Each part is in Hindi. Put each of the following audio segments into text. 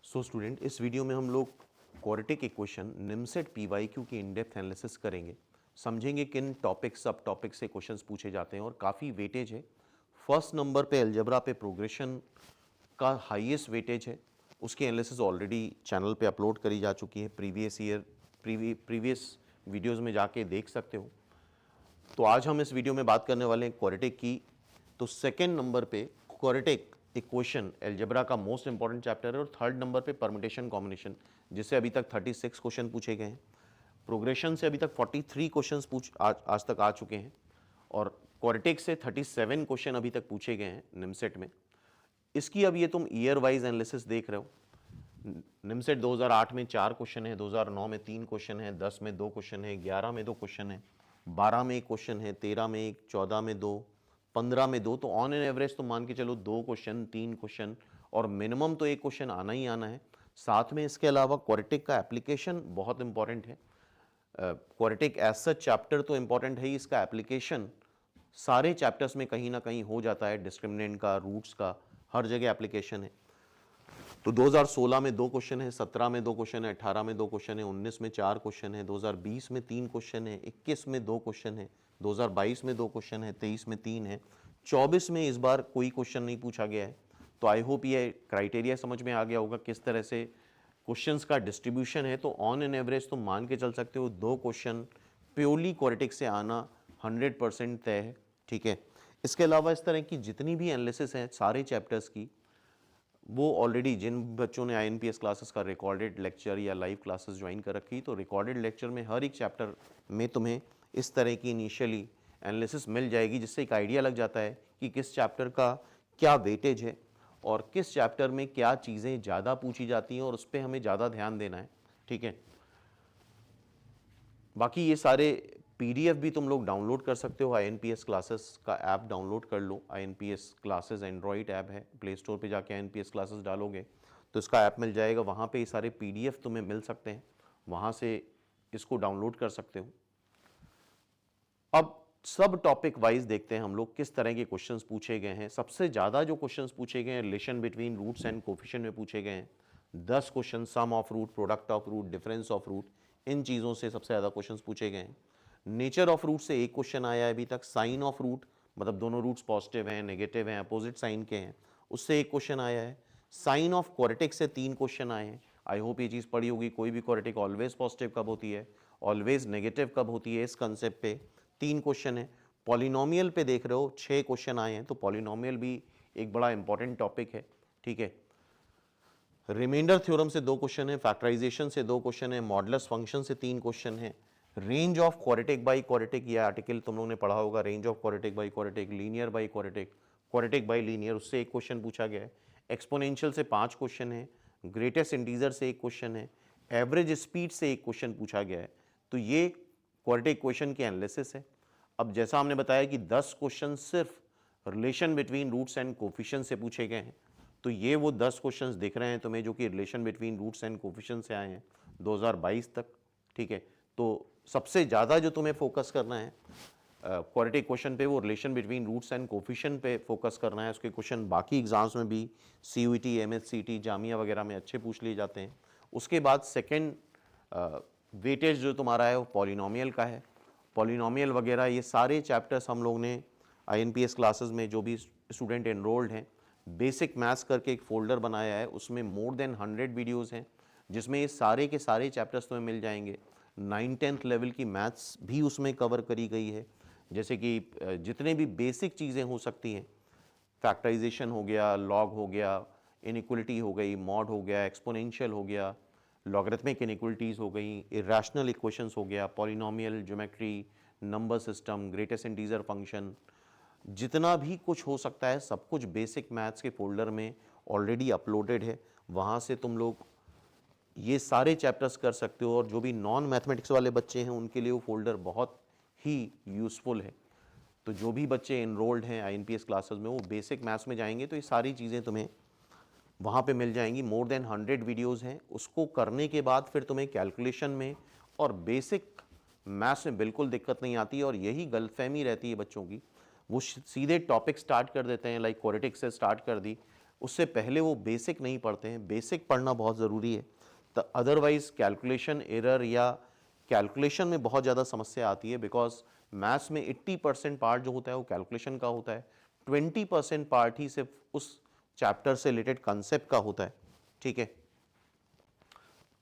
सो स्टूडेंट, इस वीडियो में हम लोग क्वाड्रेटिक इक्वेशन निमसेट पीवाईक्यू की इन डेप्थ एनालिसिस करेंगे। समझेंगे किन टॉपिक सब टॉपिक से क्वेश्चंस पूछे जाते हैं और काफ़ी वेटेज है। फर्स्ट नंबर पे अलजेब्रा पे प्रोग्रेशन का हाईएस्ट वेटेज है। उसकी एनालिसिस ऑलरेडी चैनल पे अपलोड करी जा चुकी है। प्रीवियस वीडियोज़ में जाके देख सकते हो। तो आज हम इस वीडियो में बात करने वाले हैं क्वाड्रेटिक की। तो सेकेंड नंबर पे क्वाड्रेटिक इक्वेशन अलजेब्रा का मोस्ट इंपॉर्टेंट चैप्टर है और थर्ड नंबर पे परम्यूटेशन कॉम्बिनेशन, जिससे अभी तक 36 क्वेश्चन पूछे गए हैं। प्रोग्रेशन से अभी तक 43 क्वेश्चन आज तक आ चुके हैं और क्वाड्रेटिक से 37 क्वेश्चन अभी तक पूछे गए हैं निमसेट में। इसकी अब ये तुम ईयर वाइज एनालिसिस देख रहे हो। निमसेट 2008 में 4 क्वेश्चन है, 2009 में 3 क्वेश्चन है, 10 में 2 क्वेश्चन है, 11 में 2 क्वेश्चन है, 12 में 1 क्वेश्चन है, 13 में 1, 14 में 2, 15 में 2। तो ऑन एन एवरेज तो मान के चलो 2 क्वेश्चन, 3 क्वेश्चन और मिनिमम तो 1 क्वेश्चन आना ही आना है। साथ में इसके अलावा क्वाड्रेटिक का एप्लीकेशन बहुत इंपॉर्टेंट है। क्वाड्रेटिक एज सच चैप्टर तो इंपॉर्टेंट है ही, इसका एप्लीकेशन सारे चैप्टर्स में कहीं ना कहीं हो जाता है। डिस्क्रिमिनेंट का, रूट्स का, हर जगह एप्लीकेशन है। तो 2016 में 2 क्वेश्चन है, 17 में 2 क्वेश्चन है, 18 में 2 क्वेश्चन है, 19 में 4 क्वेश्चन है, 2020 में 3 क्वेश्चन है, 21 में 2 क्वेश्चन है, 2022 में 2 क्वेश्चन है, 23 में 3 है, 24 में इस बार कोई क्वेश्चन नहीं पूछा गया है। तो आई होप ये क्राइटेरिया समझ में आ गया होगा किस तरह से क्वेश्चंस का डिस्ट्रीब्यूशन है। तो ऑन एन एवरेज तुम मान के चल सकते हो 2 क्वेश्चन प्योरली क्वाड्रेटिक से आना 100% तय है। ठीक है। इसके अलावा इस तरह की जितनी भी एनालिसिस है सारे चैप्टर्स की, वो ऑलरेडी जिन बच्चों ने आईएनपीएस क्लासेस का रिकॉर्डेड लेक्चर या लाइव क्लासेस ज्वाइन कर रखी, तो रिकॉर्डेड लेक्चर में हर एक चैप्टर में तुम्हें इस तरह की इनिशियली एनालिसिस मिल जाएगी, जिससे एक आइडिया लग जाता है कि किस चैप्टर का क्या वेटेज है और किस चैप्टर में क्या चीज़ें ज़्यादा पूछी जाती हैं और उस पर हमें ज़्यादा ध्यान देना है। ठीक है। बाकी ये सारे पीडीएफ भी तुम लोग डाउनलोड कर सकते हो। आईएनपीएस क्लासेस का ऐप डाउनलोड कर लो। आईएनपीएस क्लासेस एंड्रॉइड ऐप है, प्ले स्टोर पे जाके आईएनपीएस क्लासेस डालोगे तो इसका ऐप मिल जाएगा। वहाँ पे ये सारे पीडीएफ तुम्हें मिल सकते हैं, वहाँ से इसको डाउनलोड कर सकते हो। अब सब टॉपिक वाइज देखते हैं हम लोग किस तरह के क्वेश्चंस पूछे गए हैं। सबसे ज़्यादा जो क्वेश्चंस पूछे गए हैं relation between roots and coefficient में पूछे गए हैं। 10 question, sum of root, product of root, difference of root, इन चीज़ों से सबसे ज़्यादा क्वेश्चंस पूछे गए हैं। नेचर ऑफ रूट से 1 क्वेश्चन आया है अभी तक। साइन ऑफ रूट, मतलब दोनों रूट्स पॉजिटिव हैं, नेगेटिव हैं, अपोजिट साइन के हैं, उससे 1 क्वेश्चन आया है। साइन ऑफ क्वाड्रेटिक से 3 क्वेश्चन आए हैं। आई होप ये चीज़ पढ़ी होगी। कोई भी क्वाड्रेटिक ऑलवेज पॉजिटिव कब होती है, ऑलवेज नेगेटिव कब होती है, इस कंसेप्ट पे 3 क्वेश्चन है। पॉलिनोमियल पे देख रहे हो 6 क्वेश्चन आए हैं, तो पॉलिनोमियल भी एक बड़ा इंपॉर्टेंट टॉपिक है। ठीक है। रिमाइंडर थ्योरम से 2 क्वेश्चन है, फैक्टराइजेशन से 2 क्वेश्चन है, मॉडुलस फंक्शन से 3 क्वेश्चन है। Range of quadratic by quadratic, यह आर्टिकल तुम लोगों ने पढ़ा होगा। Range of quadratic by quadratic, linear by quadratic, quadratic by linear, उससे 1 क्वेश्चन पूछा गया है। एक्सपोनेंशियल से 5 क्वेश्चन है, ग्रेटेस्ट इंटीजर से 1 क्वेश्चन है, एवरेज स्पीड से 1 क्वेश्चन पूछा गया है। तो ये क्वाड्रेटिक इक्वेशन की एनालिसिस है। अब जैसा हमने बताया कि 10 क्वेश्चन सिर्फ relation between roots and coefficient से पूछे गए हैं, तो ये वो 10 क्वेश्चंस दिख रहे हैं तुम्हें जो कि relation between roots and coefficient से आए हैं 2022 तक। ठीक है। तो सबसे ज़्यादा जो तुम्हें फोकस करना है क्वाड्रेटिक क्वेश्चन पे, वो relation between roots and coefficient पे फोकस करना है। उसके क्वेश्चन बाकी एग्जाम्स में भी सीयूईटी, एमएससीटी, जामिया वगैरह में अच्छे पूछ लिए जाते हैं। उसके बाद सेकेंड वेटेज जो तुम्हारा है वो पॉलिनोमियल का है। पॉलिनोमियल वगैरह ये सारे चैप्टर्स हम लोग ने आईएनपीएस क्लासेस में, जो भी स्टूडेंट एनरोल्ड हैं, बेसिक मैथ्स करके एक फोल्डर बनाया है। उसमें मोर देन 100 वीडियोस हैं, जिसमें ये सारे के सारे चैप्टर्स तुम्हें मिल जाएंगे। 9th-10th लेवल की मैथ्स भी उसमें कवर करी गई है, जैसे कि जितने भी बेसिक चीज़ें हो सकती हैं, फैक्टराइजेशन हो गया, लॉग हो गया, इनइक्वलिटी हो गई, मॉड हो गया, एक्सपोनेंशियल हो गया, लॉगरिथमिक इनइक्वलिटीज़ हो गई, इरेशनल इक्वेशंस हो गया, polynomial, geometry, number system, greatest integer function, जितना भी कुछ हो सकता है सब कुछ बेसिक मैथ्स के फोल्डर में ऑलरेडी अपलोडेड है। वहाँ से तुम लोग ये सारे चैप्टर्स कर सकते हो और जो भी नॉन मैथमेटिक्स वाले बच्चे हैं उनके लिए वो फोल्डर बहुत ही यूज़फुल है। तो जो भी बच्चे इनरोल्ड हैं आईएनपीएस क्लासेस में, वो बेसिक मैथ्स में जाएंगे तो ये सारी चीज़ें तुम्हें वहाँ पे मिल जाएंगी। मोर देन 100 वीडियोज़ हैं। उसको करने के बाद फिर तुम्हें कैलकुलेशन में और बेसिक मैथ्स में बिल्कुल दिक्कत नहीं आती, और यही गलतफहमी रहती है बच्चों की। वो सीधे टॉपिक स्टार्ट कर देते हैं, लाइक क्वाड्रेटिक से स्टार्ट कर दी, उससे पहले वो बेसिक नहीं पढ़ते हैं। बेसिक पढ़ना बहुत ज़रूरी है, तो अदरवाइज कैलकुलेशन एरर या कैलकुलेशन में बहुत ज़्यादा समस्या आती है, बिकॉज मैथ्स में 80% पार्ट जो होता है वो कैलकुलेशन का होता है, 20% पार्ट ही सिर्फ उस चैप्टर से रिलेटेड कंसेप्ट का होता है। ठीक है,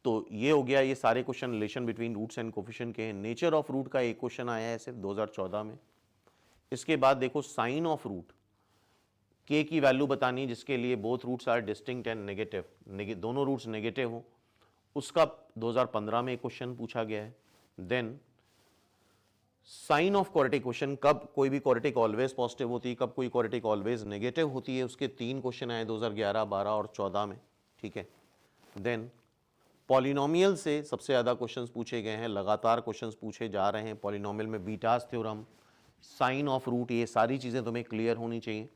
तो ये हो गया, ये सारे question relation between roots and coefficient के हैं। नेचर ऑफ रूट का एक क्वेश्चन आया है सिर्फ 2014 में। इसके बाद देखो साइन ऑफ रूट, के की वैल्यू बतानी है जिसके लिए both roots are distinct and negative, दोनों रूट्स नेगेटिव हो, उसका 2015 में एक क्वेश्चन पूछा गया है। Then sign of quadratic question, कब कोई भी क्वाड्रेटिक ऑलवेज पॉजिटिव होती है, कब कोई क्वाड्रेटिक ऑलवेज नेगेटिव होती है, उसके 3 क्वेश्चन आए 2011, 12 और 14 में। ठीक है, देन पॉलिनोमियल से सबसे ज़्यादा क्वेश्चंस पूछे गए हैं, लगातार क्वेश्चंस पूछे जा रहे हैं पॉलिनोमियल में। Betas theorem, sign of root, ये सारी चीज़ें तुम्हें क्लियर होनी चाहिए।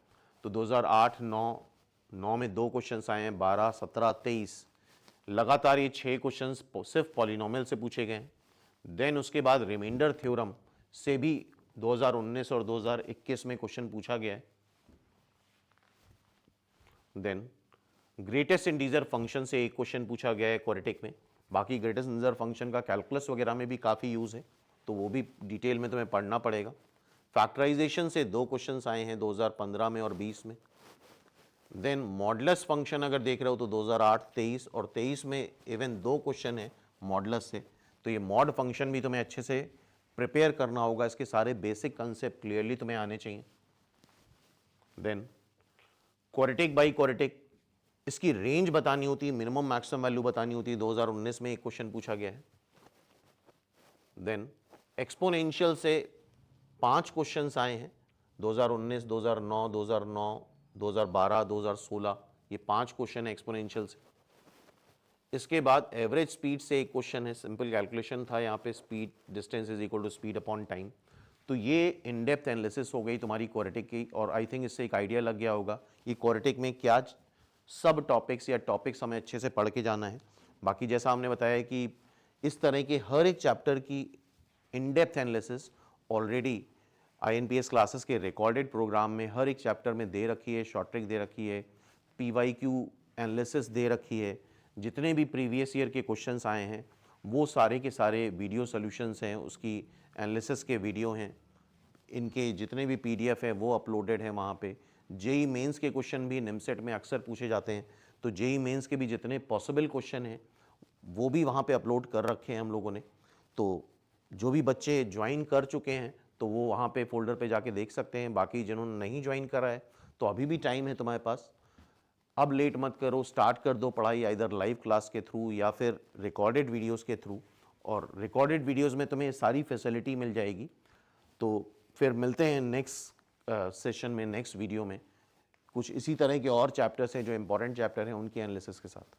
तो 2008, 9 में 2 क्वेश्चंस आए हैं, 12, 17, 23, लगातार ये 6 क्वेश्चंस सिर्फ पॉलिनोमियल से पूछे गए हैं। देन उसके बाद रिमाइंडर थ्योरम से भी 2019 और 2021 में क्वेश्चन पूछा गया है। देन ग्रेटेस्ट इंटीजर फंक्शन से एक क्वेश्चन पूछा गया है क्वाड्रेटिक में। बाकी ग्रेटेस्ट इंटीजर फंक्शन का कैलकुलस वगैरह में भी काफ़ी यूज़ है, तो वो भी डिटेल में तुम्हें पढ़ना पड़ेगा। फैक्टराइजेशन से 2 क्वेश्चंस आए हैं 2015 में और 20 में। देन मॉडुलस फंक्शन अगर देख रहे हो तो 2008, 23 और 23 में इवन 2 क्वेश्चन है मॉडुलस से। तो ये मॉड फंक्शन भी तुम्हें अच्छे से प्रिपेयर करना होगा, इसके सारे बेसिक कंसेप्ट क्लियरली तुम्हें आने चाहिए। देन क्वाड्रेटिक बाई क्वाड्रेटिक, इसकी रेंज बतानी होती है, मिनिमम मैक्सिमम वैल्यू बतानी होती है, 2019 में एक क्वेश्चन पूछा गया है। देन एक्सपोनेंशियल से 5 क्वेश्चंस आए हैं 2019, 2009, 2012, 2016, ये 5 क्वेश्चन है एक्सपोनेंशियल से। इसके बाद एवरेज स्पीड से एक क्वेश्चन है, सिंपल कैलकुलेशन था यहाँ पे, speed distance is equal to speed upon time. तो ये इन डेप्थ एनालिसिस हो गई तुम्हारी क्वाड्रेटिक की, और आई थिंक इससे एक आइडिया लग गया होगा ये क्वाड्रेटिक में क्या सब टॉपिक्स या टॉपिक्स हमें अच्छे से पढ़ के जाना है। बाकी जैसा हमने बताया कि इस तरह के हर एक चैप्टर की in depth analysis already INPS classes के रिकॉर्डेड प्रोग्राम में हर एक चैप्टर में दे रखी है, शॉर्ट ट्रिक दे रखी है, PYQ एनालिसिस दे रखी है, जितने भी प्रीवियस ईयर के क्वेश्चंस आए हैं वो सारे के सारे वीडियो सॉल्यूशंस हैं, उसकी एनालिसिस के वीडियो हैं, इनके जितने भी PDF है वो अपलोडेड है वहाँ पे। JEE मेंस के क्वेश्चन भी निमसेट में अक्सर पूछे जाते हैं, तो JEE मेंस के भी जितने पॉसिबल क्वेश्चन हैं वो भी वहाँ पे अपलोड कर रखे हैं हम लोगों ने। तो जो भी बच्चे ज्वाइन कर चुके हैं तो वो वहाँ पे फोल्डर पे जाके देख सकते हैं। बाकी जिन्होंने नहीं ज्वाइन करा है तो अभी भी टाइम है तुम्हारे पास, अब लेट मत करो, स्टार्ट कर दो पढ़ाई, आइदर लाइव क्लास के थ्रू या फिर रिकॉर्डेड वीडियोस के थ्रू। और रिकॉर्डेड वीडियोस में तुम्हें सारी फैसिलिटी मिल जाएगी। तो फिर मिलते हैं नेक्स्ट सेशन में, नेक्स्ट वीडियो में कुछ इसी तरह के और चैप्टर्स हैं जो इंपॉर्टेंट चैप्टर हैं उनकी एनालिसिस के साथ।